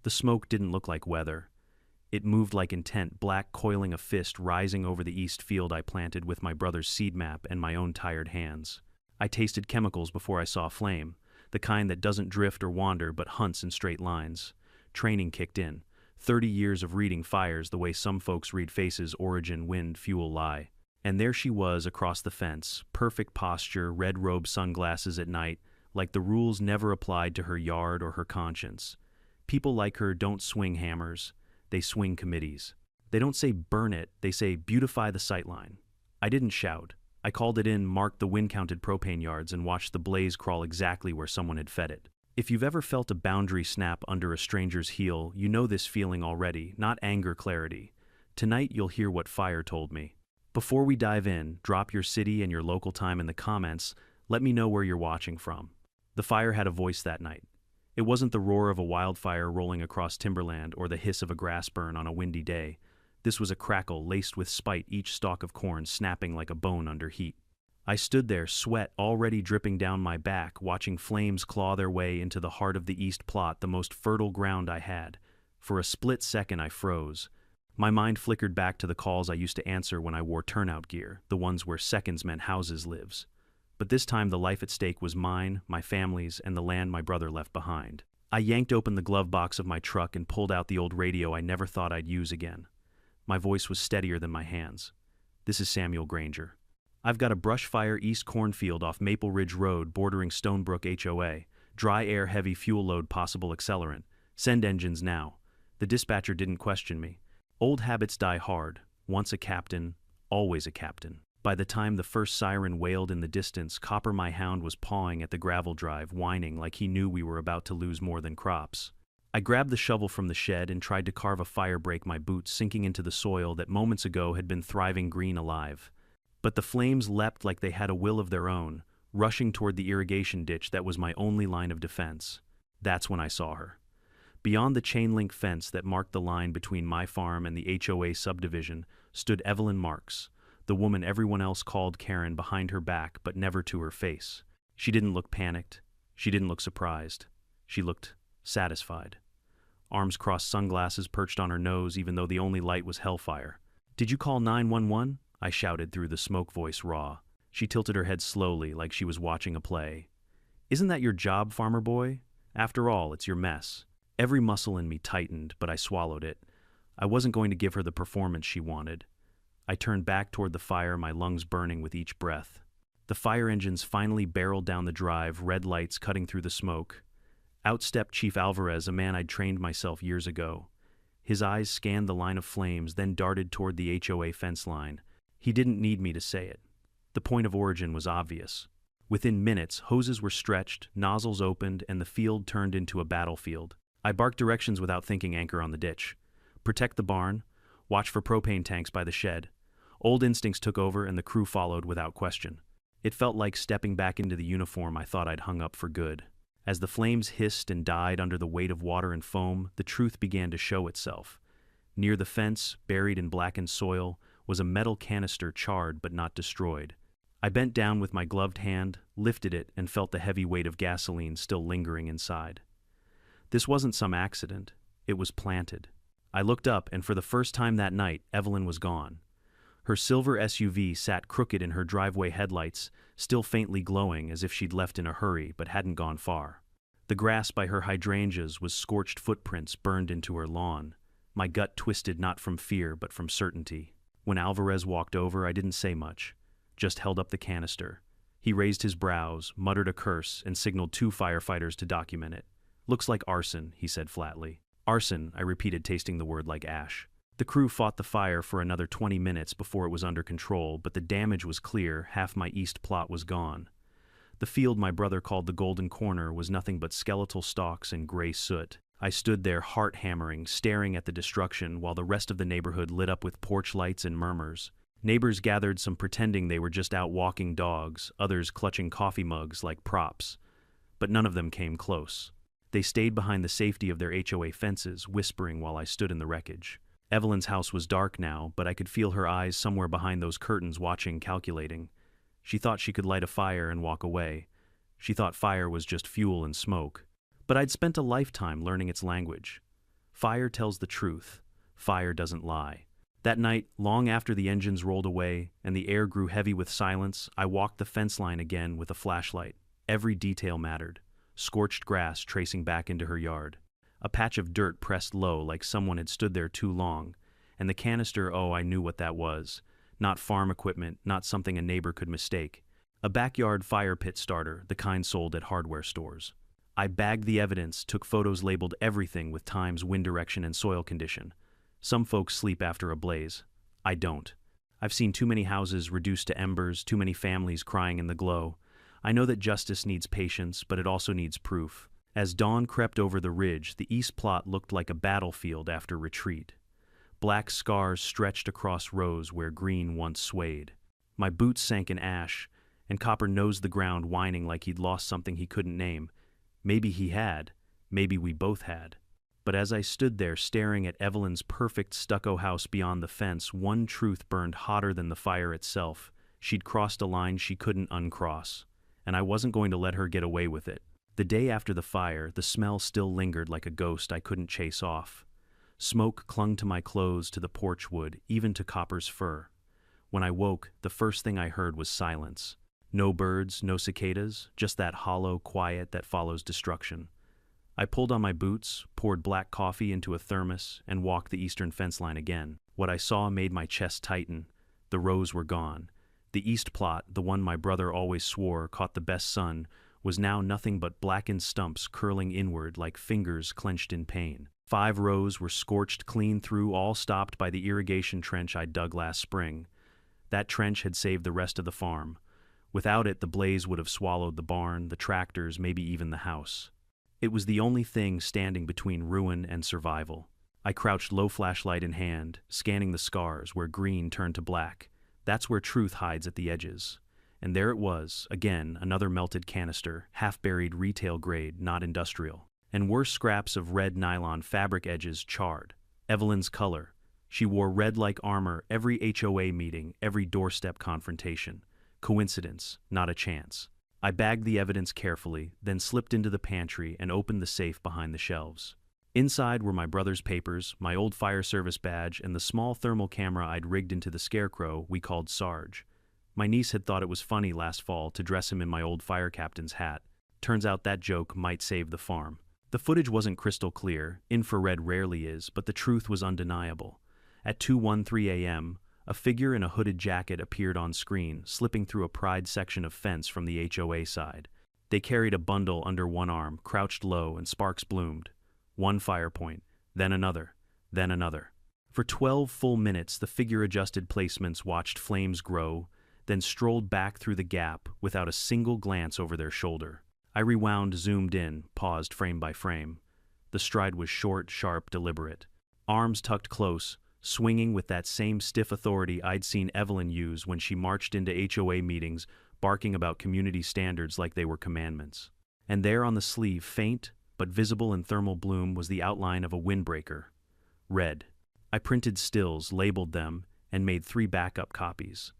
The smoke didn't look like weather. It moved like intent, black coiling a fist rising over the east field I planted with my brother's seed map and my own tired hands. I tasted chemicals before I saw flame, the kind that doesn't drift or wander but hunts in straight lines. Training kicked in. 30 years of reading fires the way some folks read faces, origin, wind, fuel, lie. And there she was across the fence, perfect posture, red robe, sunglasses at night, like the rules never applied to her yard or her conscience. People like her don't swing hammers, they swing committees. They don't say burn it, they say beautify the sightline. I didn't shout. I called it in, marked the wind-counted propane yards, and watched the blaze crawl exactly where someone had fed it. If you've ever felt a boundary snap under a stranger's heel, you know this feeling already, not anger, clarity. Tonight you'll hear what fire told me. Before we dive in, drop your city and your local time in the comments. Let me know where you're watching from. The fire had a voice that night. It wasn't the roar of a wildfire rolling across timberland or the hiss of a grass burn on a windy day. This was a crackle laced with spite, each stalk of corn snapping like a bone under heat. I stood there, sweat already dripping down my back, watching flames claw their way into the heart of the east plot, the most fertile ground I had. For a split second I froze. My mind flickered back to the calls I used to answer when I wore turnout gear, the ones where seconds meant houses lives. But this time the life at stake was mine, my family's, and the land my brother left behind. I yanked open the glove box of my truck and pulled out the old radio I never thought I'd use again. My voice was steadier than my hands. This is Samuel Granger. I've got a brush fire east cornfield off Maple Ridge Road bordering Stonebrook HOA. Dry air, heavy fuel load, possible accelerant. Send engines now. The dispatcher didn't question me. Old habits die hard. Once a captain, always a captain. By the time the first siren wailed in the distance, Copper, my hound, was pawing at the gravel drive, whining like he knew we were about to lose more than crops. I grabbed the shovel from the shed and tried to carve a fire break, my boots sinking into the soil that moments ago had been thriving green alive. But the flames leapt like they had a will of their own, rushing toward the irrigation ditch that was my only line of defense. That's when I saw her. Beyond the chain-link fence that marked the line between my farm and the HOA subdivision stood Evelyn Marks, the woman everyone else called Karen, behind her back but never to her face. She didn't look panicked. She didn't look surprised. She looked satisfied. Arms crossed, sunglasses perched on her nose even though the only light was hellfire. "Did you call 911? I shouted through the smoke voice raw. She tilted her head slowly like she was watching a play. "Isn't that your job, farmer boy? After all, it's your mess." Every muscle in me tightened, but I swallowed it. I wasn't going to give her the performance she wanted. I turned back toward the fire, my lungs burning with each breath. The fire engines finally barreled down the drive, red lights cutting through the smoke. Out stepped Chief Alvarez, a man I'd trained myself years ago. His eyes scanned the line of flames, then darted toward the HOA fence line. He didn't need me to say it. The point of origin was obvious. Within minutes, hoses were stretched, nozzles opened, and the field turned into a battlefield. I barked directions without thinking, anchor on the ditch. Protect the barn. Watch for propane tanks by the shed. Old instincts took over and the crew followed without question. It felt like stepping back into the uniform I thought I'd hung up for good. As the flames hissed and died under the weight of water and foam, the truth began to show itself. Near the fence, buried in blackened soil, was a metal canister, charred but not destroyed. I bent down with my gloved hand, lifted it, and felt the heavy weight of gasoline still lingering inside. This wasn't some accident. It was planted. I looked up, and for the first time that night, Evelyn was gone. Her silver SUV sat crooked in her driveway headlights, still faintly glowing as if she'd left in a hurry but hadn't gone far. The grass by her hydrangeas was scorched footprints burned into her lawn. My gut twisted not from fear but from certainty. When Alvarez walked over, I didn't say much, just held up the canister. He raised his brows, muttered a curse, and signaled 2 firefighters to document it. "Looks like arson," he said flatly. "Arson," I repeated, tasting the word like ash. The crew fought the fire for another 20 minutes before it was under control, but the damage was clear. Half my east plot was gone. The field my brother called the Golden Corner was nothing but skeletal stalks and gray soot. I stood there, heart hammering, staring at the destruction, while the rest of the neighborhood lit up with porch lights and murmurs. Neighbors gathered, some pretending they were just out walking dogs, others clutching coffee mugs like props. But none of them came close. They stayed behind the safety of their HOA fences, whispering while I stood in the wreckage. Evelyn's house was dark now, but I could feel her eyes somewhere behind those curtains, watching, calculating. She thought she could light a fire and walk away. She thought fire was just fuel and smoke. But I'd spent a lifetime learning its language. Fire tells the truth. Fire doesn't lie. That night, long after the engines rolled away and the air grew heavy with silence, I walked the fence line again with a flashlight. Every detail mattered. Scorched grass tracing back into her yard. A patch of dirt pressed low like someone had stood there too long. And the canister, oh, I knew what that was. Not farm equipment, not something a neighbor could mistake. A backyard fire pit starter, the kind sold at hardware stores. I bagged the evidence, took photos, labeled everything with times, wind direction, and soil condition. Some folks sleep after a blaze. I don't. I've seen too many houses reduced to embers, too many families crying in the glow. I know that justice needs patience, but it also needs proof. As dawn crept over the ridge, the east plot looked like a battlefield after retreat. Black scars stretched across rows where green once swayed. My boots sank in ash, and Copper nosed the ground, whining like he'd lost something he couldn't name. Maybe he had. Maybe we both had. But as I stood there staring at Evelyn's perfect stucco house beyond the fence, one truth burned hotter than the fire itself. She'd crossed a line she couldn't uncross, and I wasn't going to let her get away with it. The day after the fire, the smell still lingered like a ghost I couldn't chase off. Smoke clung to my clothes, to the porch wood, even to Copper's fur. When I woke, the first thing I heard was silence. No birds, no cicadas, just that hollow quiet that follows destruction. I pulled on my boots, poured black coffee into a thermos, and walked the eastern fence line again. What I saw made my chest tighten. The rows were gone. The east plot, the one my brother always swore caught the best sun, was now nothing but blackened stumps curling inward like fingers clenched in pain. 5 rows were scorched clean through, all stopped by the irrigation trench I dug last spring. That trench had saved the rest of the farm. Without it, the blaze would have swallowed the barn, the tractors, maybe even the house. It was the only thing standing between ruin and survival. I crouched low, flashlight in hand, scanning the scars where green turned to black. That's where truth hides at the edges. And there it was, again, another melted canister, half-buried retail grade, not industrial. And worse, scraps of red nylon fabric edges charred. Evelyn's color. She wore red like armor every HOA meeting, every doorstep confrontation. Coincidence, not a chance. I bagged the evidence carefully, then slipped into the pantry and opened the safe behind the shelves. Inside were my brother's papers, my old fire service badge, and the small thermal camera I'd rigged into the scarecrow we called Sarge. My niece had thought it was funny last fall to dress him in my old fire captain's hat. Turns out that joke might save the farm. The footage wasn't crystal clear, infrared rarely is, but the truth was undeniable. At 2:13 a.m., a figure in a hooded jacket appeared on screen, slipping through a pride section of fence from the HOA side. They carried a bundle under one arm, crouched low, and sparks bloomed. One fire point, then another, then another. For 12 full minutes, the figure adjusted placements, watched flames grow, then strolled back through the gap without a single glance over their shoulder. I rewound, zoomed in, paused frame by frame. The stride was short, sharp, deliberate. Arms tucked close, swinging with that same stiff authority I'd seen Evelyn use when she marched into HOA meetings, barking about community standards like they were commandments. And there on the sleeve, faint but visible in thermal bloom, was the outline of a windbreaker. Red. I printed stills, labeled them, and made 3 backup copies.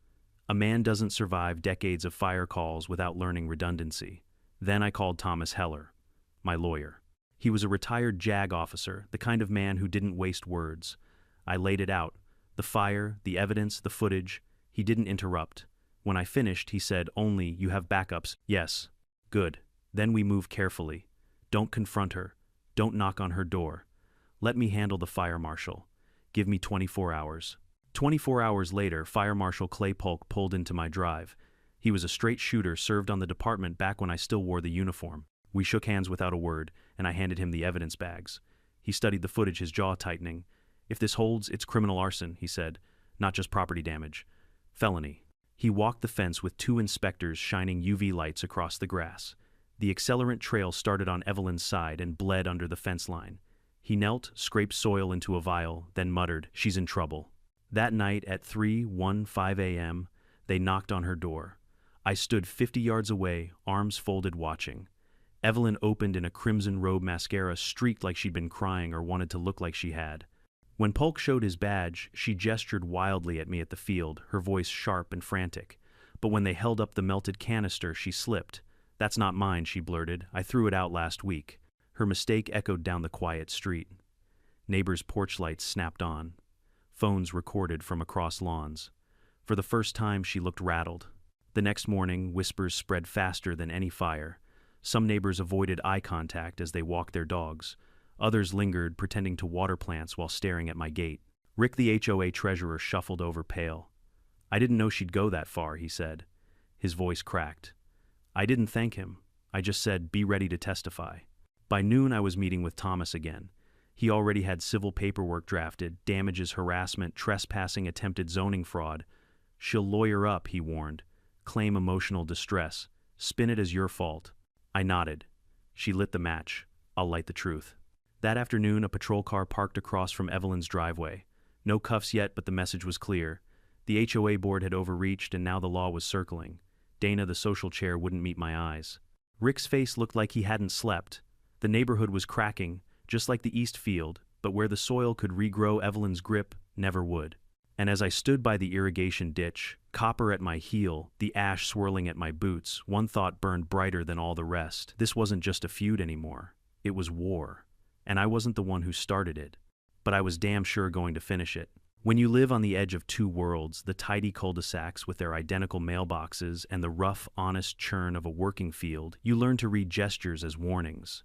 A man doesn't survive decades of fire calls without learning redundancy. Then I called Thomas Heller, my lawyer. He was a retired JAG officer, the kind of man who didn't waste words. I laid it out. The fire, the evidence, the footage. He didn't interrupt. When I finished, he said, "Only, you have backups." "Yes." "Good. Then we move carefully. Don't confront her. Don't knock on her door. Let me handle the fire marshal. Give me 24 hours. 24 hours later, Fire Marshal Clay Polk pulled into my drive. He was a straight shooter, served on the department back when I still wore the uniform. We shook hands without a word, and I handed him the evidence bags. He studied the footage, his jaw tightening. "If this holds, it's criminal arson," he said. "Not just property damage. Felony." He walked the fence with 2 inspectors shining UV lights across the grass. The accelerant trail started on Evelyn's side and bled under the fence line. He knelt, scraped soil into a vial, then muttered, "She's in trouble." That night at 3:15 a.m., they knocked on her door. I stood 50 yards away, arms folded, watching. Evelyn opened in a crimson robe, mascara streaked like she'd been crying or wanted to look like she had. When Polk showed his badge, she gestured wildly at me at the field, her voice sharp and frantic. But when they held up the melted canister, she slipped. "That's not mine," she blurted. "I threw it out last week." Her mistake echoed down the quiet street. Neighbors' porch lights snapped on. Phones recorded from across lawns. For the first time, she looked rattled. The next morning, whispers spread faster than any fire. Some neighbors avoided eye contact as they walked their dogs. Others lingered, pretending to water plants while staring at my gate. Rick, the HOA treasurer, shuffled over pale. "I didn't know she'd go that far," he said. His voice cracked. I didn't thank him. I just said, "Be ready to testify." By noon, I was meeting with Thomas again. He already had civil paperwork drafted, damages, harassment, trespassing, attempted zoning fraud. "She'll lawyer up," he warned. "Claim emotional distress. Spin it as your fault." I nodded. She lit the match. "I'll light the truth." That afternoon, a patrol car parked across from Evelyn's driveway. No cuffs yet, but the message was clear. The HOA board had overreached, and now the law was circling. Dana, the social chair, wouldn't meet my eyes. Rick's face looked like he hadn't slept. The neighborhood was cracking, just like the East Field, but where the soil could regrow, Evelyn's grip never would. And as I stood by the irrigation ditch, copper at my heel, the ash swirling at my boots, one thought burned brighter than all the rest. This wasn't just a feud anymore. It was war. And I wasn't the one who started it. But I was damn sure going to finish it. When you live on the edge of two worlds, the tidy cul-de-sacs with their identical mailboxes and the rough, honest churn of a working field, you learn to read gestures as warnings.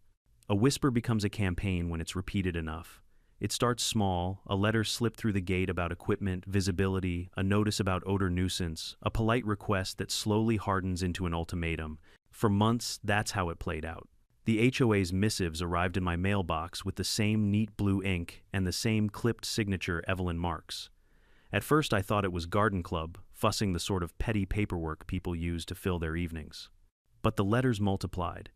A whisper becomes a campaign when it's repeated enough. It starts small, a letter slipped through the gate about equipment, visibility, a notice about odor nuisance, a polite request that slowly hardens into an ultimatum. For months, that's how it played out. The HOA's missives arrived in my mailbox with the same neat blue ink and the same clipped signature Evelyn Marks. At first I thought it was Garden Club, fussing the sort of petty paperwork people use to fill their evenings. But the letters multiplied.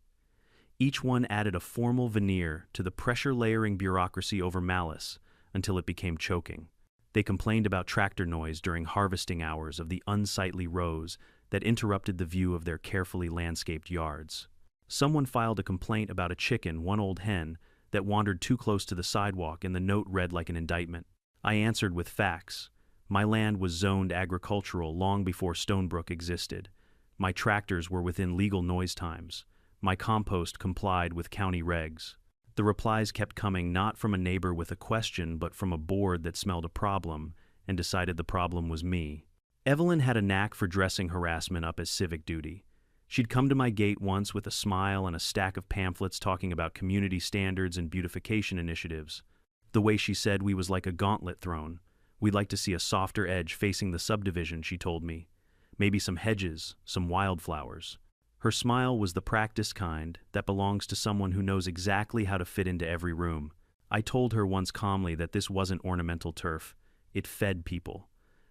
Each one added a formal veneer to the pressure-layering bureaucracy over malice until it became choking. They complained about tractor noise during harvesting hours of the unsightly rows that interrupted the view of their carefully landscaped yards. Someone filed a complaint about a chicken, one old hen, that wandered too close to the sidewalk, and the note read like an indictment. I answered with facts. My land was zoned agricultural long before Stonebrook existed. My tractors were within legal noise times. My compost complied with county regs. The replies kept coming, not from a neighbor with a question, but from a board that smelled a problem and decided the problem was me. Evelyn had a knack for dressing harassment up as civic duty. She'd come to my gate once with a smile and a stack of pamphlets talking about community standards and beautification initiatives. The way she said we was like a gauntlet thrown. We'd like to see a softer edge facing the subdivision, she told me. Maybe some hedges, some wildflowers. Her smile was the practiced kind that belongs to someone who knows exactly how to fit into every room. I told her once calmly that this wasn't ornamental turf. It fed people.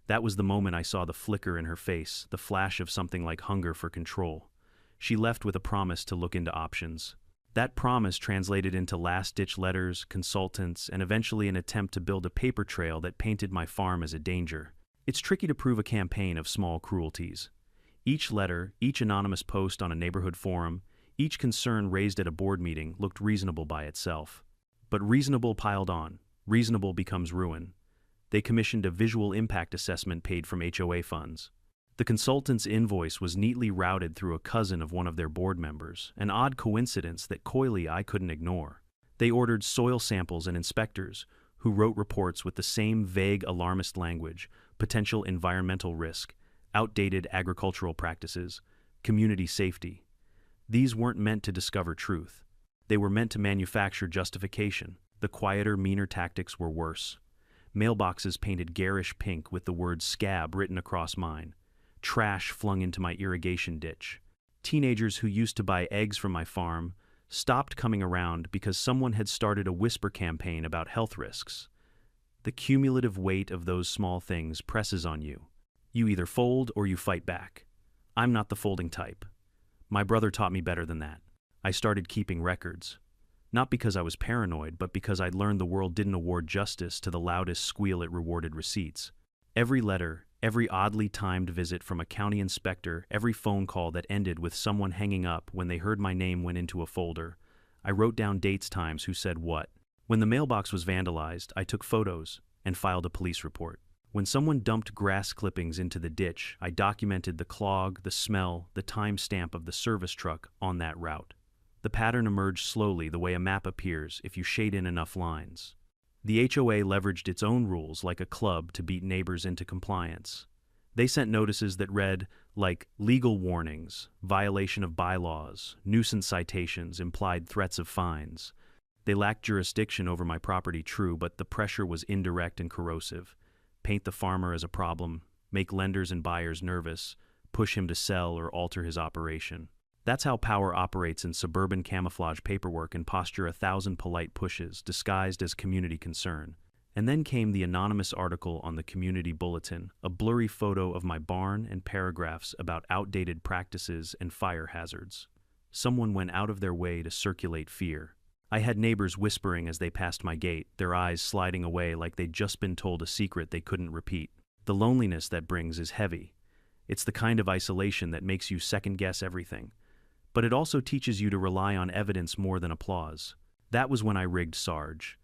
That was the moment I saw the flicker in her face, the flash of something like hunger for control. She left with a promise to look into options. That promise translated into last-ditch letters, consultants, and eventually an attempt to build a paper trail that painted my farm as a danger. It's tricky to prove a campaign of small cruelties. Each letter, each anonymous post on a neighborhood forum, each concern raised at a board meeting looked reasonable by itself. But reasonable piled on. Reasonable becomes ruin. They commissioned a visual impact assessment paid from HOA funds. The consultant's invoice was neatly routed through a cousin of one of their board members, an odd coincidence that coyly I couldn't ignore. They ordered soil samples and inspectors, who wrote reports with the same vague alarmist language: potential environmental risk, outdated agricultural practices, community safety. These weren't meant to discover truth. They were meant to manufacture justification. The quieter, meaner tactics were worse. Mailboxes painted garish pink with the word scab written across mine. Trash flung into my irrigation ditch. Teenagers who used to buy eggs from my farm stopped coming around because someone had started a whisper campaign about health risks. The cumulative weight of those small things presses on you. You either fold or you fight back. I'm not the folding type. My brother taught me better than that. I started keeping records. Not because I was paranoid, but because I'd learned the world didn't award justice to the loudest squeal, it rewarded receipts. Every letter, every oddly timed visit from a county inspector, every phone call that ended with someone hanging up when they heard my name went into a folder. I wrote down dates, times, who said what. When the mailbox was vandalized, I took photos and filed a police report. When someone dumped grass clippings into the ditch, I documented the clog, the smell, the time stamp of the service truck on that route. The pattern emerged slowly, the way a map appears if you shade in enough lines. The HOA leveraged its own rules like a club to beat neighbors into compliance. They sent notices that read, like legal warnings, violation of bylaws, nuisance citations, implied threats of fines. They lacked jurisdiction over my property, true, but the pressure was indirect and corrosive. Paint the farmer as a problem, make lenders and buyers nervous, push him to sell or alter his operation. That's how power operates in suburban camouflage paperwork and posture 1,000 polite pushes, disguised as community concern. And then came the anonymous article on the community bulletin, a blurry photo of my barn and paragraphs about outdated practices and fire hazards. Someone went out of their way to circulate fear. I had neighbors whispering as they passed my gate, their eyes sliding away like they'd just been told a secret they couldn't repeat. The loneliness that brings is heavy. It's the kind of isolation that makes you second-guess everything. But it also teaches you to rely on evidence more than applause. That was when I rigged Sarge.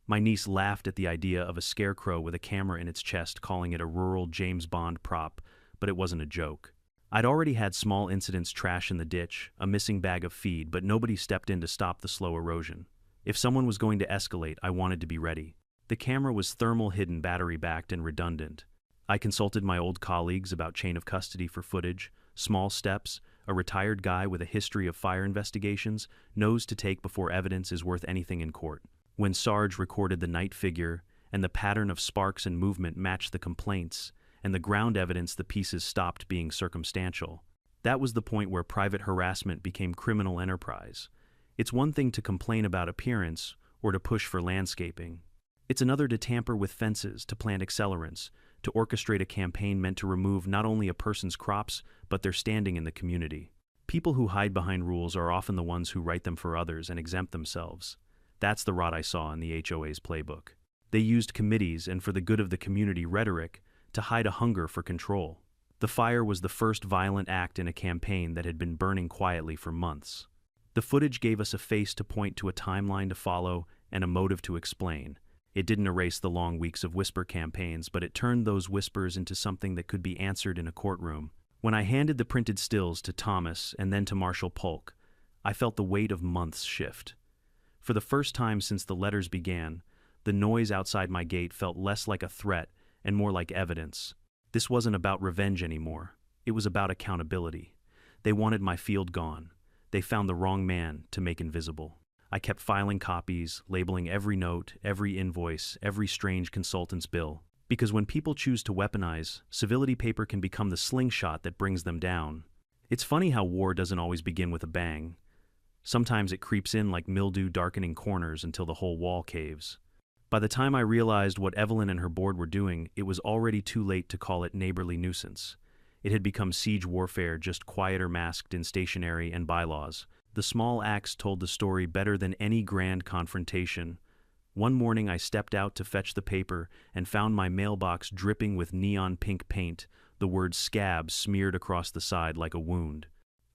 My niece laughed at the idea of a scarecrow with a camera in its chest, calling it a rural James Bond prop, but it wasn't a joke. I'd already had small incidents: trash in the ditch, a missing bag of feed, but nobody stepped in to stop the slow erosion. If someone was going to escalate, I wanted to be ready. The camera was thermal hidden, battery-backed, and redundant. I consulted my old colleagues about chain of custody for footage, small steps, a retired guy with a history of fire investigations knows to take before evidence is worth anything in court. When Sarge recorded the night figure, and the pattern of sparks and movement matched the complaints, and the ground evidence, the pieces stopped being circumstantial. That was the point where private harassment became criminal enterprise. It's one thing to complain about appearance or to push for landscaping. It's another to tamper with fences, to plant accelerants, to orchestrate a campaign meant to remove not only a person's crops, but their standing in the community. People who hide behind rules are often the ones who write them for others and exempt themselves. That's the rot I saw in the HOA's playbook. They used committees and for the good of the community rhetoric to hide a hunger for control. The fire was the first violent act in a campaign that had been burning quietly for months. The footage gave us a face to point to, a timeline to follow, and a motive to explain. It didn't erase the long weeks of whisper campaigns, but it turned those whispers into something that could be answered in a courtroom. When I handed the printed stills to Thomas and then to Marshal Polk, I felt the weight of months shift. For the first time since the letters began, the noise outside my gate felt less like a threat and more like evidence. This wasn't about revenge anymore. It was about accountability. They wanted my field gone. They found the wrong man to make invisible. I kept filing copies, labeling every note, every invoice, every strange consultant's bill. Because when people choose to weaponize, civility paper can become the slingshot that brings them down. It's funny how war doesn't always begin with a bang. Sometimes it creeps in like mildew, darkening corners until the whole wall caves. By the time I realized what Evelyn and her board were doing, it was already too late to call it neighborly nuisance. It had become siege warfare, just quieter, masked in stationery and bylaws. The small acts told the story better than any grand confrontation. One morning I stepped out to fetch the paper and found my mailbox dripping with neon pink paint, the word scab smeared across the side like a wound.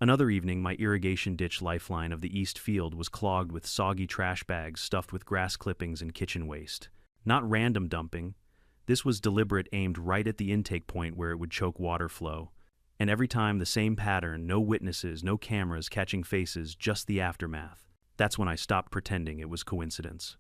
Another evening, my irrigation ditch lifeline of the east field was clogged with soggy trash bags stuffed with grass clippings and kitchen waste. Not random dumping. This was deliberate, aimed right at the intake point where it would choke water flow. And every time the same pattern: no witnesses, no cameras catching faces, just the aftermath. That's when I stopped pretending it was coincidence.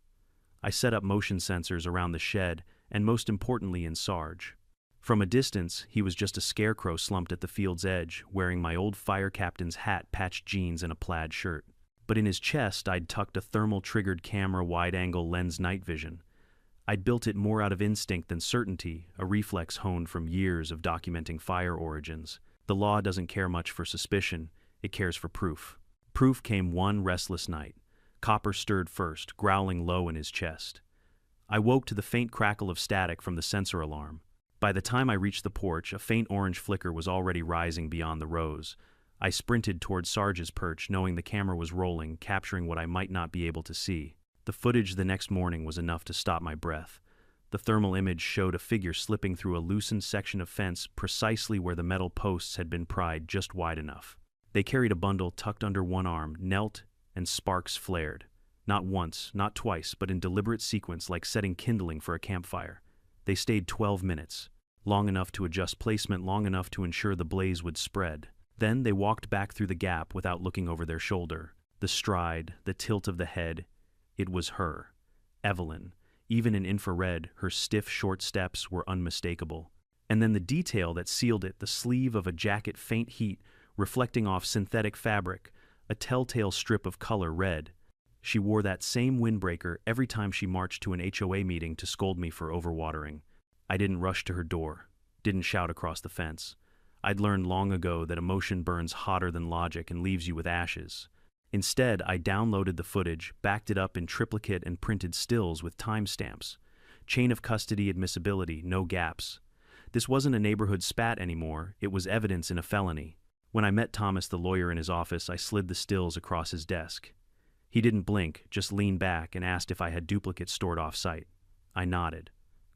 I set up motion sensors around the shed, and most importantly in Sarge. From a distance, he was just a scarecrow slumped at the field's edge, wearing my old fire captain's hat, patched jeans, and a plaid shirt. But in his chest, I'd tucked a thermal-triggered camera wide-angle lens night vision. I'd built it more out of instinct than certainty, a reflex honed from years of documenting fire origins. The law doesn't care much for suspicion, it cares for proof. Proof came one restless night. Copper stirred first, growling low in his chest. I woke to the faint crackle of static from the sensor alarm. By the time I reached the porch, a faint orange flicker was already rising beyond the rows. I sprinted toward Sarge's perch, knowing the camera was rolling, capturing what I might not be able to see. The footage the next morning was enough to stop my breath. The thermal image showed a figure slipping through a loosened section of fence precisely where the metal posts had been pried just wide enough. They carried a bundle tucked under one arm, knelt, and sparks flared. Not once, not twice, but in deliberate sequence, like setting kindling for a campfire. They stayed 12 minutes, long enough to adjust placement, long enough to ensure the blaze would spread. Then they walked back through the gap without looking over their shoulder. The stride, the tilt of the head. It was her, Evelyn, Even in infrared, her stiff, short steps were unmistakable. And then the detail that sealed it, the sleeve of a jacket, faint heat, reflecting off synthetic fabric, a telltale strip of color red. She wore that same windbreaker every time she marched to an HOA meeting to scold me for overwatering. I didn't rush to her door, didn't shout across the fence. I'd learned long ago that emotion burns hotter than logic and leaves you with ashes. Instead, I downloaded the footage, backed it up in triplicate and printed stills with timestamps. Chain of custody admissibility, no gaps. This wasn't a neighborhood spat anymore, it was evidence in a felony. When I met Thomas, the lawyer, in his office, I slid the stills across his desk. He didn't blink, just leaned back and asked if I had duplicates stored off-site. I nodded.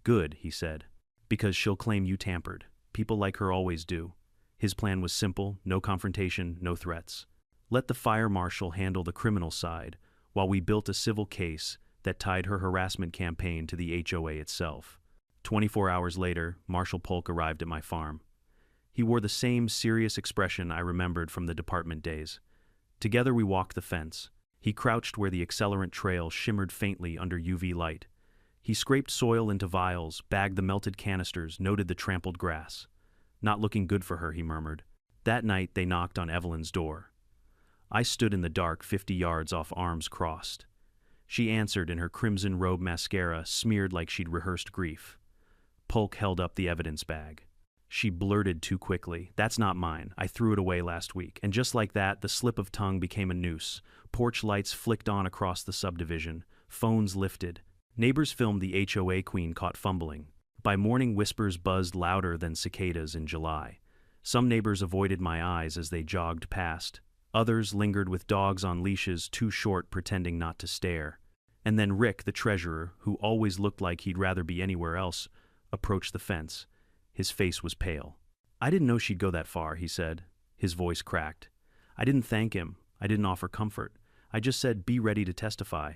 Good, he said. Because she'll claim you tampered. People like her always do. His plan was simple, no confrontation, no threats. Let the fire marshal handle the criminal side, while we built a civil case that tied her harassment campaign to the HOA itself. 24 hours later, Marshal Polk arrived at my farm. He wore the same serious expression I remembered from the department days. Together we walked the fence. He crouched where the accelerant trail shimmered faintly under UV light. He scraped soil into vials, bagged the melted canisters, noted the trampled grass. Not looking good for her, he murmured. That night they knocked on Evelyn's door. I stood in the dark 50 yards off, arms crossed. She answered in her crimson robe, mascara smeared like she'd rehearsed grief. Polk held up the evidence bag. She blurted too quickly. That's not mine. I threw it away last week. And just like that, the slip of tongue became a noose. Porch lights flicked on across the subdivision. Phones lifted. Neighbors filmed the HOA queen caught fumbling. By morning, whispers buzzed louder than cicadas in July. Some neighbors avoided my eyes as they jogged past. Others lingered with dogs on leashes too short, pretending not to stare. And then Rick, the treasurer, who always looked like he'd rather be anywhere else, approached the fence. His face was pale. I didn't know she'd go that far, he said. His voice cracked. I didn't thank him. I didn't offer comfort. I just said, be ready to testify.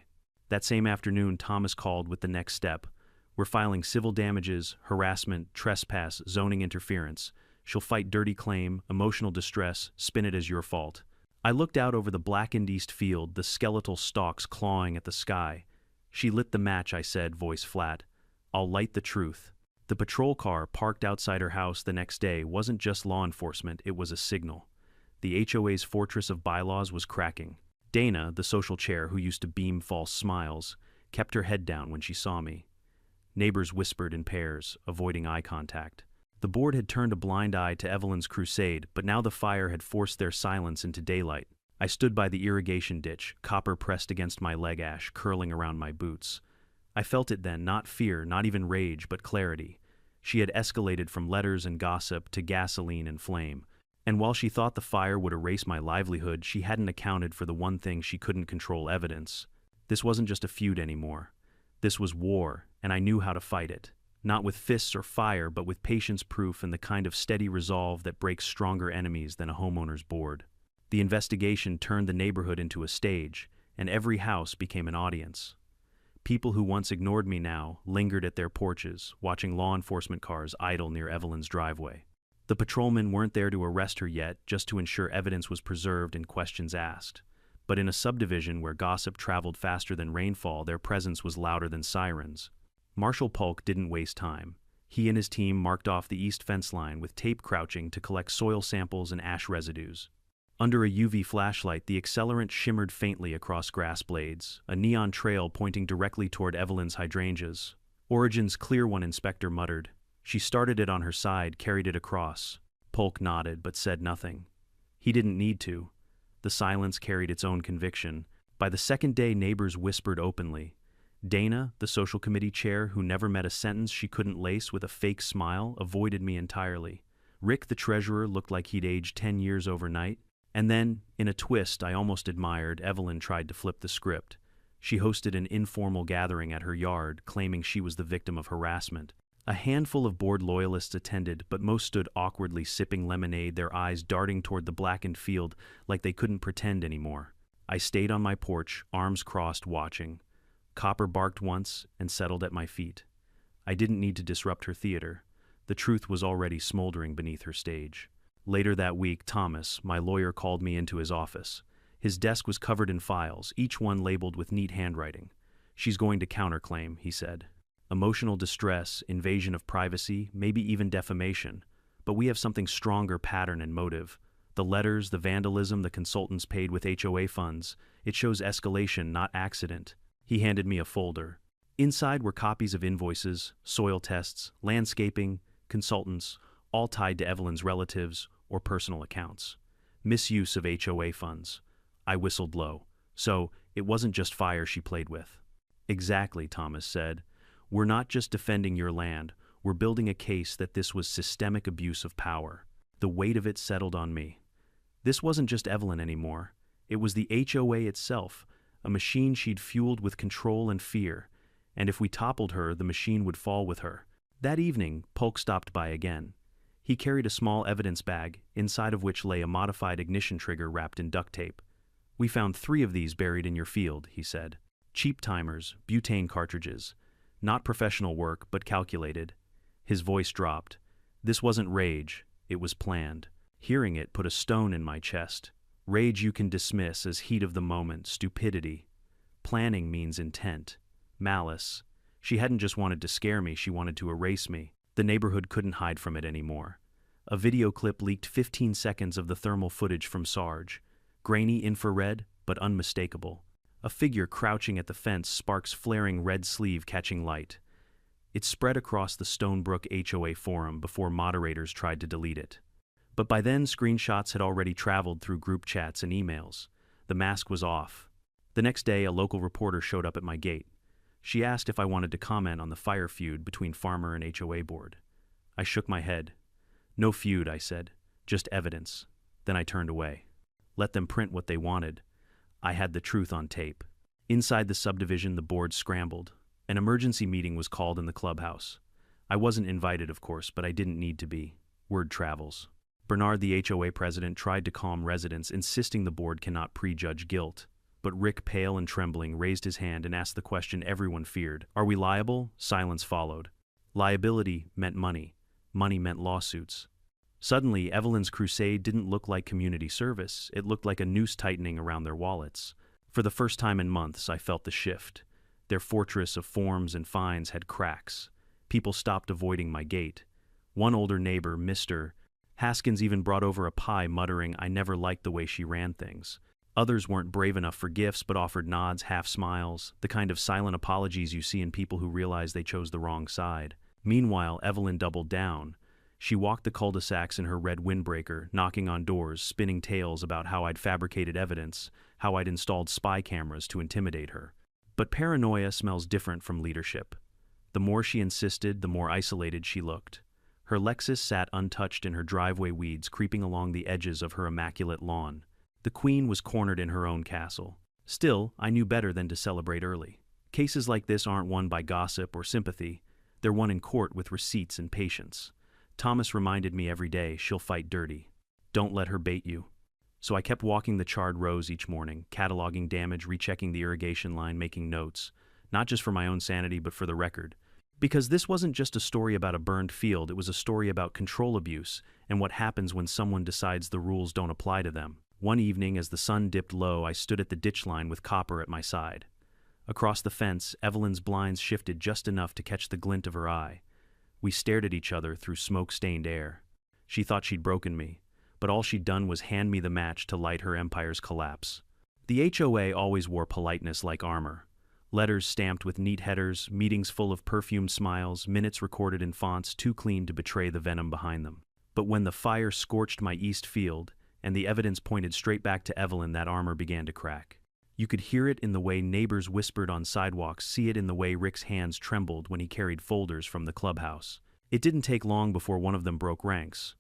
That same afternoon, Thomas called with the next step. We're filing civil damages, harassment, trespass, zoning interference. She'll fight dirty claim, emotional distress, spin it as your fault. I looked out over the blackened east field, the skeletal stalks clawing at the sky. She lit the match, I said, voice flat. I'll light the truth. The patrol car parked outside her house the next day wasn't just law enforcement, it was a signal. The HOA's fortress of bylaws was cracking. Dana, the social chair who used to beam false smiles, kept her head down when she saw me. Neighbors whispered in pairs, avoiding eye contact. The board had turned a blind eye to Evelyn's crusade, but now the fire had forced their silence into daylight. I stood by the irrigation ditch, copper pressed against my leg ash, curling around my boots. I felt it then, not fear, not even rage, but clarity. She had escalated from letters and gossip to gasoline and flame. And while she thought the fire would erase my livelihood, she hadn't accounted for the one thing she couldn't control: evidence. This wasn't just a feud anymore. This was war, and I knew how to fight it. Not with fists or fire, but with patience, proof, and the kind of steady resolve that breaks stronger enemies than a homeowner's board. The investigation turned the neighborhood into a stage, and every house became an audience. People who once ignored me now lingered at their porches, watching law enforcement cars idle near Evelyn's driveway. The patrolmen weren't there to arrest her yet, just to ensure evidence was preserved and questions asked. But in a subdivision where gossip traveled faster than rainfall, their presence was louder than sirens. Marshal Polk didn't waste time. He and his team marked off the east fence line with tape crouching to collect soil samples and ash residues. Under a UV flashlight, the accelerant shimmered faintly across grass blades, a neon trail pointing directly toward Evelyn's hydrangeas. Origin's clear one, Inspector muttered. She started it on her side, carried it across. Polk nodded, but said nothing. He didn't need to. The silence carried its own conviction. By the second day, neighbors whispered openly. Dana, the social committee chair who never met a sentence she couldn't lace with a fake smile, avoided me entirely. Rick, the treasurer, looked like he'd aged 10 years overnight. And then, in a twist I almost admired, Evelyn tried to flip the script. She hosted an informal gathering at her yard, claiming she was the victim of harassment. A handful of board loyalists attended, but most stood awkwardly sipping lemonade, their eyes darting toward the blackened field like they couldn't pretend anymore. I stayed on my porch, arms crossed, watching. Copper barked once and settled at my feet. I didn't need to disrupt her theater. The truth was already smoldering beneath her stage. Later that week, Thomas, my lawyer, called me into his office. His desk was covered in files, each one labeled with neat handwriting. She's going to counterclaim, he said. Emotional distress, invasion of privacy, maybe even defamation. But we have something stronger: pattern and motive. The letters, the vandalism, the consultants paid with HOA funds. It shows escalation, not accident. He handed me a folder. Inside were copies of invoices, soil tests, landscaping, consultants, all tied to Evelyn's relatives or personal accounts. Misuse of HOA funds. I whistled low. So, it wasn't just fire she played with. Exactly, Thomas said. We're not just defending your land, we're building a case that this was systemic abuse of power. The weight of it settled on me. This wasn't just Evelyn anymore. It was the HOA itself, a machine she'd fueled with control and fear. And if we toppled her, the machine would fall with her. That evening, Polk stopped by again. He carried a small evidence bag, inside of which lay a modified ignition trigger wrapped in duct tape. We found 3 of these buried in your field, he said. Cheap timers, butane cartridges. Not professional work, but calculated. His voice dropped. This wasn't rage, it was planned. Hearing it put a stone in my chest. Rage you can dismiss as heat of the moment, stupidity. Planning means intent. Malice. She hadn't just wanted to scare me, she wanted to erase me. The neighborhood couldn't hide from it anymore. A video clip leaked 15 seconds of the thermal footage from Sarge. Grainy infrared, but unmistakable. A figure crouching at the fence, sparks flaring, red sleeve catching light. It spread across the Stonebrook HOA forum before moderators tried to delete it. But by then, screenshots had already traveled through group chats and emails. The mask was off. The next day, a local reporter showed up at my gate. She asked if I wanted to comment on the fire feud between farmer and HOA board. I shook my head. No feud, I said. Just evidence. Then I turned away. Let them print what they wanted. I had the truth on tape. Inside the subdivision, the board scrambled. An emergency meeting was called in the clubhouse. I wasn't invited, of course, but I didn't need to be. Word travels. Bernard, the HOA president, tried to calm residents, insisting the board cannot prejudge guilt. But Rick, pale and trembling, raised his hand and asked the question everyone feared. Are we liable? Silence followed. Liability meant money. Money meant lawsuits. Suddenly, Evelyn's crusade didn't look like community service. It looked like a noose tightening around their wallets. For the first time in months, I felt the shift. Their fortress of forms and fines had cracks. People stopped avoiding my gate. One older neighbor, Mr. Haskins, even brought over a pie, muttering, I never liked the way she ran things. Others weren't brave enough for gifts, but offered nods, half smiles, the kind of silent apologies you see in people who realize they chose the wrong side. Meanwhile, Evelyn doubled down. She walked the cul-de-sacs in her red windbreaker, knocking on doors, spinning tales about how I'd fabricated evidence, how I'd installed spy cameras to intimidate her. But paranoia smells different from leadership. The more she insisted, the more isolated she looked. Her Lexus sat untouched in her driveway, weeds creeping along the edges of her immaculate lawn. The queen was cornered in her own castle. Still, I knew better than to celebrate early. Cases like this aren't won by gossip or sympathy. They're won in court with receipts and patience. Thomas reminded me every day, she'll fight dirty. Don't let her bait you. So I kept walking the charred rows each morning, cataloging damage, rechecking the irrigation line, making notes, not just for my own sanity, but for the record. Because this wasn't just a story about a burned field, it was a story about control abuse and what happens when someone decides the rules don't apply to them. One evening, as the sun dipped low, I stood at the ditch line with Copper at my side. Across the fence, Evelyn's blinds shifted just enough to catch the glint of her eye. We stared at each other through smoke-stained air. She thought she'd broken me, but all she'd done was hand me the match to light her empire's collapse. The HOA always wore politeness like armor. Letters stamped with neat headers, meetings full of perfumed smiles, minutes recorded in fonts too clean to betray the venom behind them. But when the fire scorched my east field, and the evidence pointed straight back to Evelyn, that armor began to crack. You could hear it in the way neighbors whispered on sidewalks, see it in the way Rick's hands trembled when he carried folders from the clubhouse. It didn't take long before one of them broke ranks.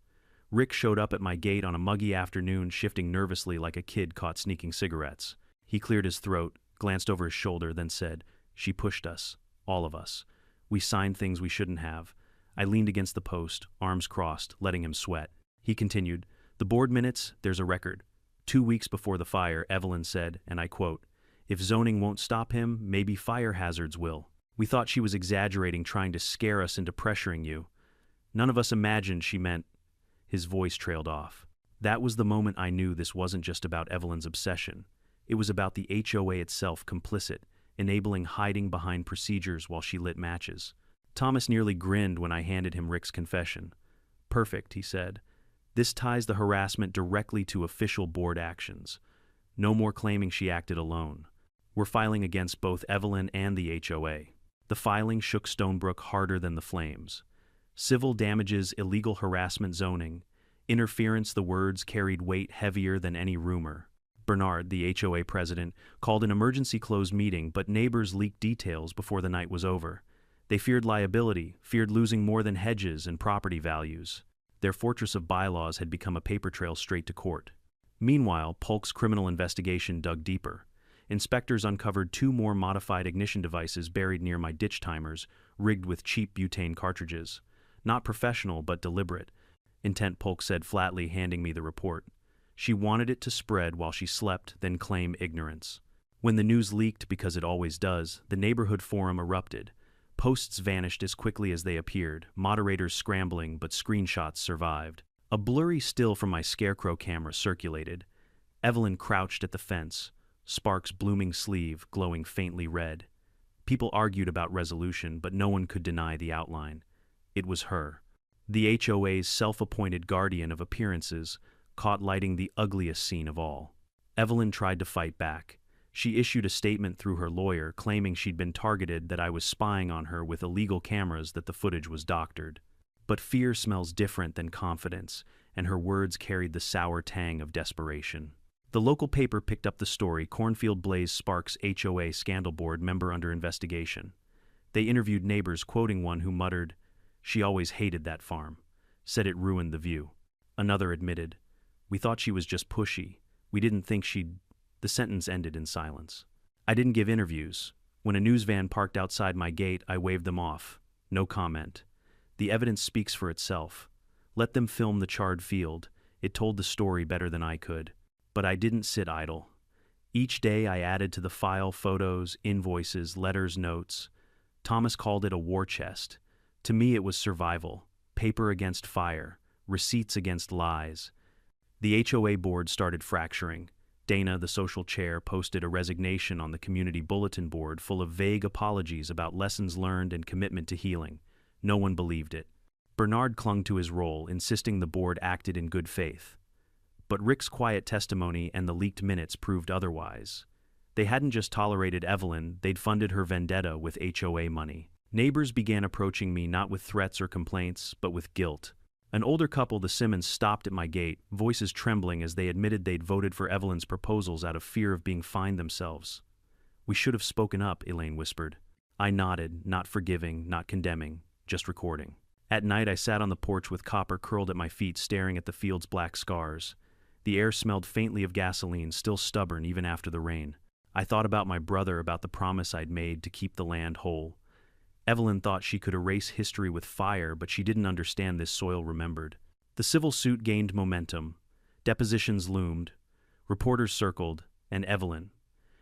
Rick showed up at my gate on a muggy afternoon, shifting nervously like a kid caught sneaking cigarettes. He cleared his throat, glanced over his shoulder, then said, "She pushed us, all of us. We signed things we shouldn't have." I leaned against the post, arms crossed, letting him sweat. He continued, "The board minutes, there's a record. 2 weeks before the fire, Evelyn said, and I quote, 'If zoning won't stop him, maybe fire hazards will.' We thought she was exaggerating, trying to scare us into pressuring you. None of us imagined she meant..." His voice trailed off. That was the moment I knew this wasn't just about Evelyn's obsession. It was about the HOA itself, complicit, enabling hiding behind procedures while she lit matches. Thomas nearly grinned when I handed him Rick's confession. "Perfect," he said. "This ties the harassment directly to official board actions. No more claiming she acted alone. We're filing against both Evelyn and the HOA." The filing shook Stonebrook harder than the flames. Civil damages, illegal harassment zoning, interference. The words carried weight heavier than any rumor. Bernard, the HOA president, called an emergency closed meeting, but neighbors leaked details before the night was over. They feared liability, feared losing more than hedges and property values. Their fortress of bylaws had become a paper trail straight to court. Meanwhile, Polk's criminal investigation dug deeper. Inspectors uncovered 2 more modified ignition devices buried near my ditch timers, rigged with cheap butane cartridges. Not professional, but deliberate. Intent, Polk said flatly, handing me the report. She wanted it to spread while she slept, then claim ignorance. When the news leaked, because it always does, the neighborhood forum erupted. Posts vanished as quickly as they appeared, moderators scrambling, but screenshots survived. A blurry still from my scarecrow camera circulated. Evelyn crouched at the fence, Sparks' blooming sleeve glowing faintly red. People argued about resolution, but no one could deny the outline. It was her. The HOA's self-appointed guardian of appearances, caught lighting the ugliest scene of all. Evelyn tried to fight back. She issued a statement through her lawyer claiming she'd been targeted, that I was spying on her with illegal cameras, that the footage was doctored. But fear smells different than confidence, and her words carried the sour tang of desperation. The local paper picked up the story. Cornfield Blaze Sparks HOA scandal board member under investigation. They interviewed neighbors, quoting one who muttered, "She always hated that farm. Said it ruined the view." Another admitted, "We thought she was just pushy. We didn't think she'd..." The sentence ended in silence. I didn't give interviews. When a news van parked outside my gate, I waved them off. No comment. The evidence speaks for itself. Let them film the charred field. It told the story better than I could. But I didn't sit idle. Each day I added to the file photos, invoices, letters, notes. Thomas called it a war chest. To me it was survival. Paper against fire. Receipts against lies. The HOA board started fracturing. Dana, the social chair, posted a resignation on the community bulletin board full of vague apologies about lessons learned and commitment to healing. No one believed it. Bernard clung to his role, insisting the board acted in good faith. But Rick's quiet testimony and the leaked minutes proved otherwise. They hadn't just tolerated Evelyn, they'd funded her vendetta with HOA money. Neighbors began approaching me not with threats or complaints, but with guilt. An older couple, the Simmons, stopped at my gate, voices trembling as they admitted they'd voted for Evelyn's proposals out of fear of being fined themselves. "We should have spoken up," Elaine whispered. I nodded, not forgiving, not condemning, just recording. At night I sat on the porch with Copper curled at my feet, staring at the field's black scars. The air smelled faintly of gasoline, still stubborn even after the rain. I thought about my brother, about the promise I'd made to keep the land whole. Evelyn thought she could erase history with fire, but she didn't understand this soil remembered. The civil suit gained momentum. Depositions loomed. Reporters circled, and Evelyn.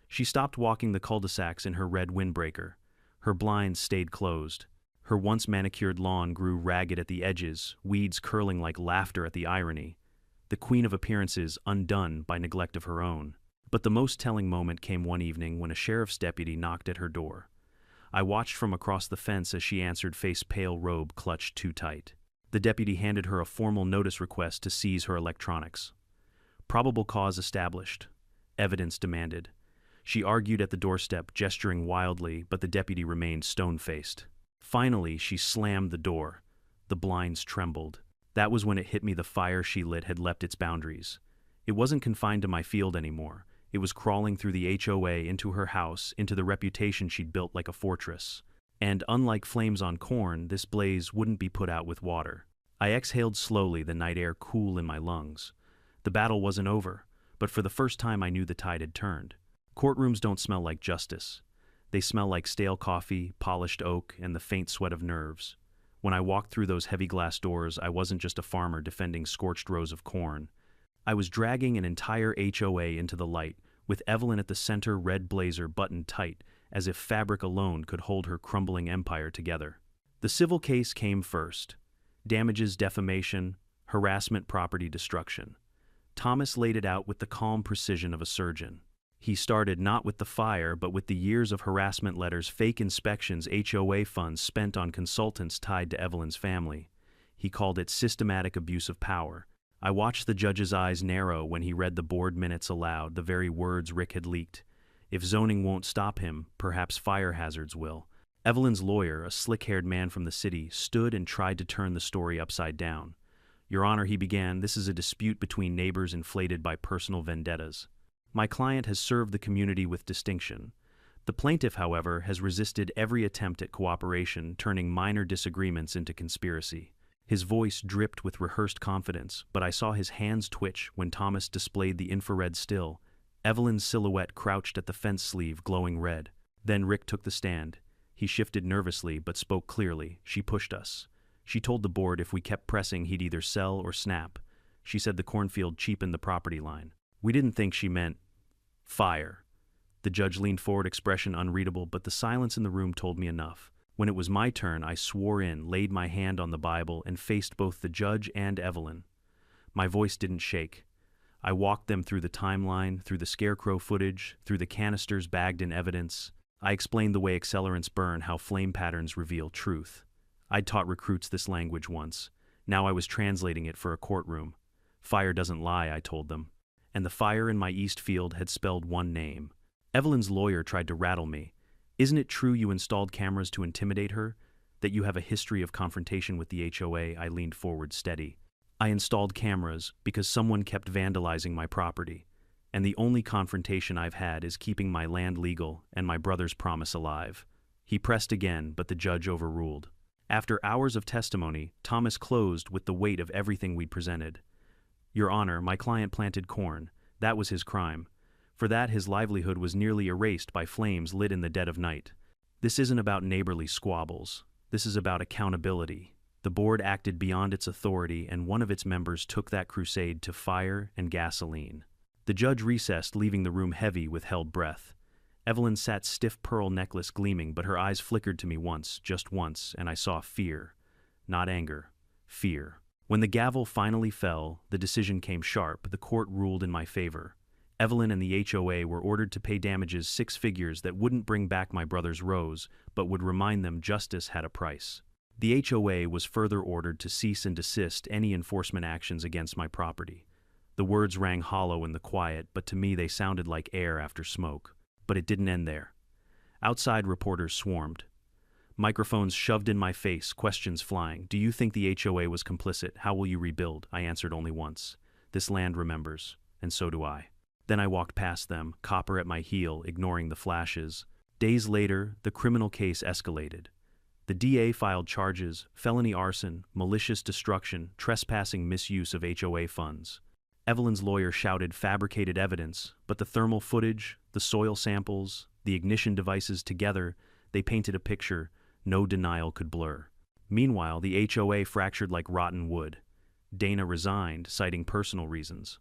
She stopped walking the cul-de-sacs in her red windbreaker. Her blinds stayed closed. Her once manicured lawn grew ragged at the edges, weeds curling like laughter at the irony. The queen of appearances undone by neglect of her own. But the most telling moment came one evening when a sheriff's deputy knocked at her door. I watched from across the fence as she answered, face pale, robe clutched too tight. The deputy handed her a formal notice request to seize her electronics. Probable cause established. Evidence demanded. She argued at the doorstep, gesturing wildly, but the deputy remained stone-faced. Finally, she slammed the door. The blinds trembled. That was when it hit me: the fire she lit had leapt its boundaries. It wasn't confined to my field anymore. It was crawling through the HOA, into her house, into the reputation she'd built like a fortress. And unlike flames on corn, this blaze wouldn't be put out with water. I exhaled slowly, the night air cool in my lungs. The battle wasn't over, but for the first time I knew the tide had turned. Courtrooms don't smell like justice. They smell like stale coffee, polished oak, and the faint sweat of nerves. When I walked through those heavy glass doors, I wasn't just a farmer defending scorched rows of corn. I was dragging an entire HOA into the light, with Evelyn at the center, red blazer buttoned tight, as if fabric alone could hold her crumbling empire together. The civil case came first. Damages, defamation, harassment, property destruction. Thomas laid it out with the calm precision of a surgeon. He started not with the fire, but with the years of harassment letters, fake inspections, HOA funds spent on consultants tied to Evelyn's family. He called it systematic abuse of power. I watched the judge's eyes narrow when he read the board minutes aloud, the very words Rick had leaked. If zoning won't stop him, perhaps fire hazards will. Evelyn's lawyer, a slick-haired man from the city, stood and tried to turn the story upside down. Your Honor, he began, this is a dispute between neighbors inflated by personal vendettas. My client has served the community with distinction. The plaintiff, however, has resisted every attempt at cooperation, turning minor disagreements into conspiracy. His voice dripped with rehearsed confidence, but I saw his hands twitch when Thomas displayed the infrared still. Evelyn's silhouette crouched at the fence sleeve, glowing red. Then Rick took the stand. He shifted nervously, but spoke clearly. She pushed us. She told the board if we kept pressing, he'd either sell or snap. She said the cornfield cheapened the property line. We didn't think she meant fire. The judge leaned forward, expression unreadable, but the silence in the room told me enough. When it was my turn, I swore in, laid my hand on the Bible, and faced both the judge and Evelyn. My voice didn't shake. I walked them through the timeline, through the scarecrow footage, through the canisters bagged in evidence. I explained the way accelerants burn, how flame patterns reveal truth. I'd taught recruits this language once. Now I was translating it for a courtroom. Fire doesn't lie, I told them. And the fire in my east field had spelled one name. Evelyn's lawyer tried to rattle me. Isn't it true you installed cameras to intimidate her? That you have a history of confrontation with the HOA? I leaned forward, steady. I installed cameras because someone kept vandalizing my property. And the only confrontation I've had is keeping my land legal and my brother's promise alive. He pressed again, but the judge overruled. After hours of testimony, Thomas closed with the weight of everything we'd presented. Your Honor, my client planted corn. That was his crime. For that, his livelihood was nearly erased by flames lit in the dead of night. This isn't about neighborly squabbles. This is about accountability. The board acted beyond its authority, and one of its members took that crusade to fire and gasoline. The judge recessed, leaving the room heavy with held breath. Evelyn sat stiff, pearl necklace gleaming, but her eyes flickered to me once, just once, and I saw fear. Not anger. Fear. When the gavel finally fell, the decision came sharp. The court ruled in my favor. Evelyn and the HOA were ordered to pay damages 6 figures that wouldn't bring back my brother's rose, but would remind them justice had a price. The HOA was further ordered to cease and desist any enforcement actions against my property. The words rang hollow in the quiet, but to me they sounded like air after smoke. But it didn't end there. Outside, reporters swarmed. Microphones shoved in my face, questions flying. Do you think the HOA was complicit? How will you rebuild? I answered only once. This land remembers, and so do I. Then I walked past them, copper at my heel, ignoring the flashes. Days later, the criminal case escalated. The DA filed charges, felony arson, malicious destruction, trespassing, misuse of HOA funds. Evelyn's lawyer shouted fabricated evidence, but the thermal footage, the soil samples, the ignition devices together, they painted a picture no denial could blur. Meanwhile, the HOA fractured like rotten wood. Dana resigned, citing personal reasons.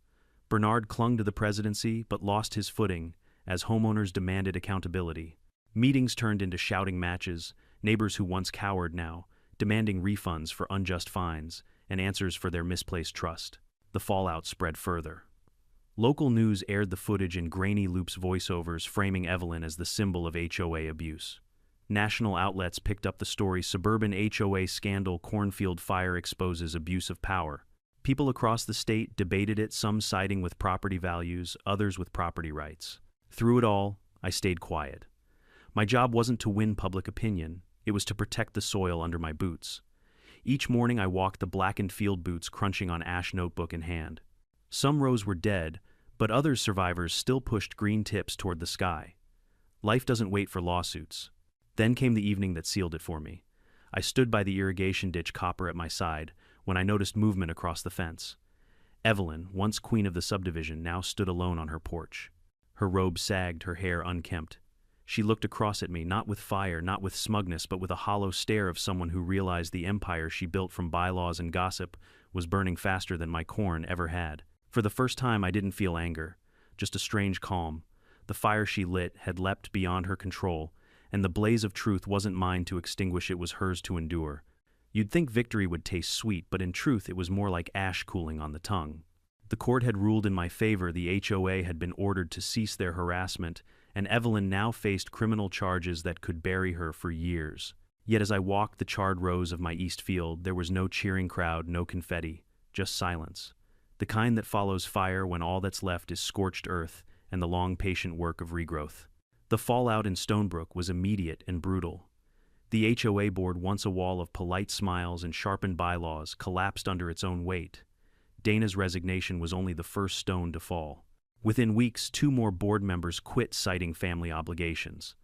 Bernard clung to the presidency, but lost his footing as homeowners demanded accountability. Meetings turned into shouting matches, neighbors who once cowered now, demanding refunds for unjust fines and answers for their misplaced trust. The fallout spread further. Local news aired the footage in grainy loops voiceovers, framing Evelyn as the symbol of HOA abuse. National outlets picked up the story, suburban HOA scandal, cornfield fire exposes abuse of power. People across the state debated it, some siding with property values, others with property rights. Through it all, I stayed quiet. My job wasn't to win public opinion, it was to protect the soil under my boots. Each morning I walked the blackened field boots, crunching on ash, notebook in hand. Some rows were dead, but other survivors still pushed green tips toward the sky. Life doesn't wait for lawsuits. Then came the evening that sealed it for me. I stood by the irrigation ditch, copper at my side, when I noticed movement across the fence. Evelyn, once queen of the subdivision, now stood alone on her porch. Her robe sagged, her hair unkempt. She looked across at me, not with fire, not with smugness, but with a hollow stare of someone who realized the empire she built from bylaws and gossip was burning faster than my corn ever had. For the first time, I didn't feel anger, just a strange calm. The fire she lit had leapt beyond her control, and the blaze of truth wasn't mine to extinguish, it was hers to endure. You'd think victory would taste sweet, but in truth it was more like ash cooling on the tongue. The court had ruled in my favor. The HOA had been ordered to cease their harassment, and Evelyn now faced criminal charges that could bury her for years. Yet as I walked the charred rows of my east field, there was no cheering crowd, no confetti, just silence. The kind that follows fire when all that's left is scorched earth and the long patient work of regrowth. The fallout in Stonebrook was immediate and brutal. The HOA board, once a wall of polite smiles and sharpened bylaws, collapsed under its own weight. Dana's resignation was only the first stone to fall. Within weeks, 2 more board members quit, citing family obligations.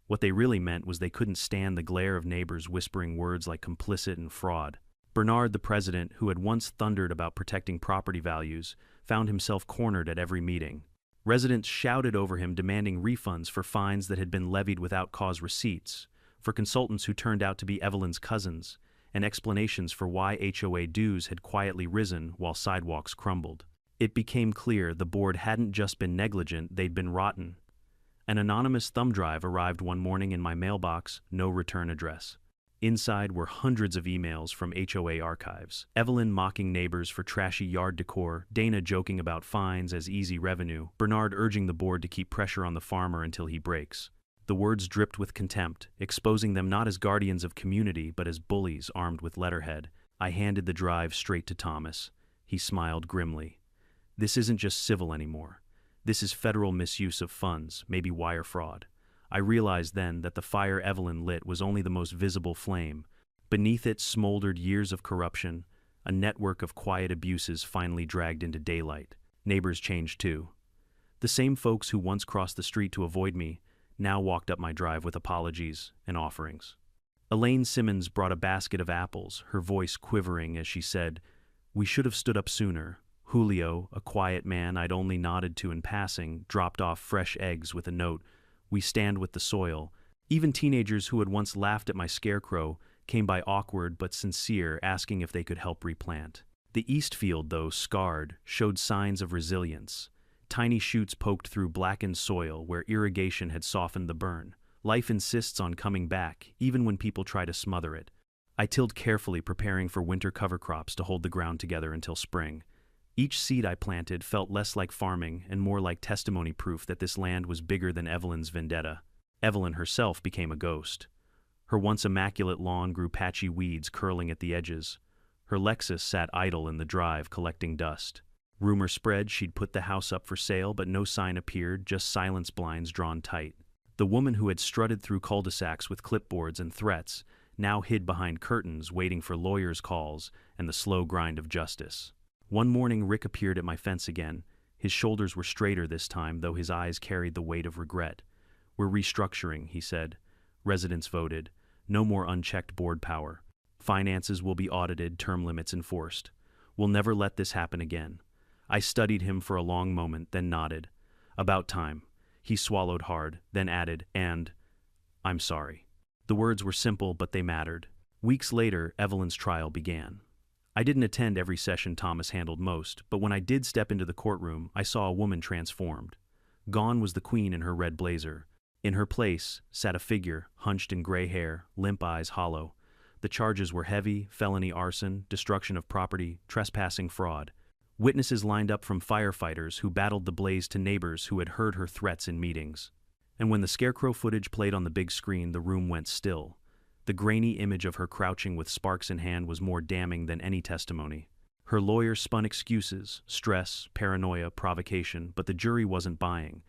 What they really meant was they couldn't stand the glare of neighbors whispering words like complicit and fraud. Bernard, the president, who had once thundered about protecting property values, found himself cornered at every meeting. Residents shouted over him, demanding refunds for fines that had been levied without cause receipts, for consultants who turned out to be Evelyn's cousins, and explanations for why HOA dues had quietly risen while sidewalks crumbled. It became clear the board hadn't just been negligent, they'd been rotten. An anonymous thumb drive arrived one morning in my mailbox, no return address. Inside were hundreds of emails from HOA archives. Evelyn mocking neighbors for trashy yard decor, Dana joking about fines as easy revenue, Bernard urging the board to keep pressure on the farmer until he breaks. The words dripped with contempt, exposing them not as guardians of community but as bullies armed with letterhead. I handed the drive straight to Thomas. He smiled grimly. This isn't just civil anymore. This is federal misuse of funds, maybe wire fraud. I realized then that the fire Evelyn lit was only the most visible flame. Beneath it smoldered years of corruption, a network of quiet abuses finally dragged into daylight. Neighbors changed too. The same folks who once crossed the street to avoid me now walked up my drive with apologies and offerings. Elaine Simmons brought a basket of apples, her voice quivering as she said, "We should have stood up sooner." Julio, a quiet man I'd only nodded to in passing, dropped off fresh eggs with a note, "We stand with the soil." Even teenagers who had once laughed at my scarecrow came by, awkward but sincere, asking if they could help replant. The east field, though scarred, showed signs of resilience. Tiny shoots poked through blackened soil where irrigation had softened the burn. Life insists on coming back, even when people try to smother it. I tilled carefully, preparing for winter cover crops to hold the ground together until spring. Each seed I planted felt less like farming and more like testimony, proof that this land was bigger than Evelyn's vendetta. Evelyn herself became a ghost. Her once immaculate lawn grew patchy weeds curling at the edges. Her Lexus sat idle in the drive, collecting dust. Rumor spread she'd put the house up for sale, but no sign appeared, just silence blinds drawn tight. The woman who had strutted through cul-de-sacs with clipboards and threats now hid behind curtains, waiting for lawyers' calls and the slow grind of justice. One morning, Rick appeared at my fence again. His shoulders were straighter this time, though his eyes carried the weight of regret. "We're restructuring," he said. Residents voted. No more unchecked board power. Finances will be audited, term limits enforced. We'll never let this happen again. I studied him for a long moment, then nodded. About time. He swallowed hard, then added, "And I'm sorry." The words were simple, but they mattered. Weeks later, Evelyn's trial began. I didn't attend every session Thomas handled most, but when I did step into the courtroom, I saw a woman transformed. Gone was the queen in her red blazer. In her place sat a figure, hunched in gray hair, limp eyes hollow. The charges were heavy: felony arson, destruction of property, trespassing, fraud. Witnesses lined up from firefighters who battled the blaze to neighbors who had heard her threats in meetings. And when the scarecrow footage played on the big screen, the room went still. The grainy image of her crouching with sparks in hand was more damning than any testimony. Her lawyer spun excuses: stress, paranoia, provocation, but the jury wasn't buying.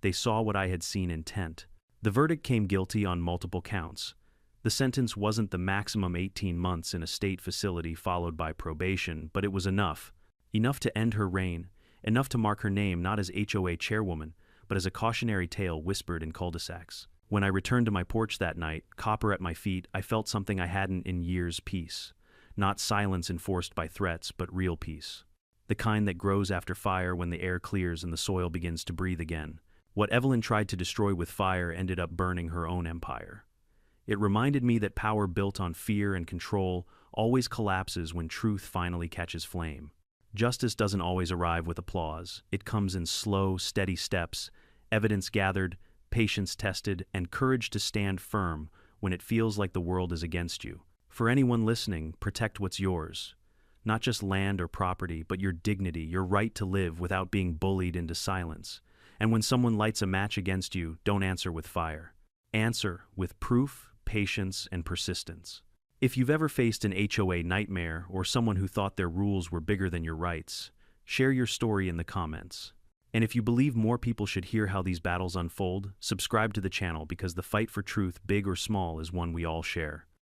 They saw what I had seen: intent. The verdict came guilty on multiple counts. The sentence wasn't the maximum 18 months in a state facility followed by probation, but it was enough. Enough to end her reign, enough to mark her name not as HOA chairwoman, but as a cautionary tale whispered in cul-de-sacs. When I returned to my porch that night, copper at my feet, I felt something I hadn't in years: peace. Not silence enforced by threats, but real peace. The kind that grows after fire when the air clears and the soil begins to breathe again. What Evelyn tried to destroy with fire ended up burning her own empire. It reminded me that power built on fear and control always collapses when truth finally catches flame. Justice doesn't always arrive with applause. It comes in slow, steady steps, evidence gathered, patience tested, and courage to stand firm when it feels like the world is against you. For anyone listening, protect what's yours. not just land or property, but your dignity, your right to live without being bullied into silence. And when someone lights a match against you, don't answer with fire. Answer with proof, patience, and persistence. If you've ever faced an HOA nightmare or someone who thought their rules were bigger than your rights, share your story in the comments. And if you believe more people should hear how these battles unfold, subscribe to the channel because the fight for truth, big or small, is one we all share.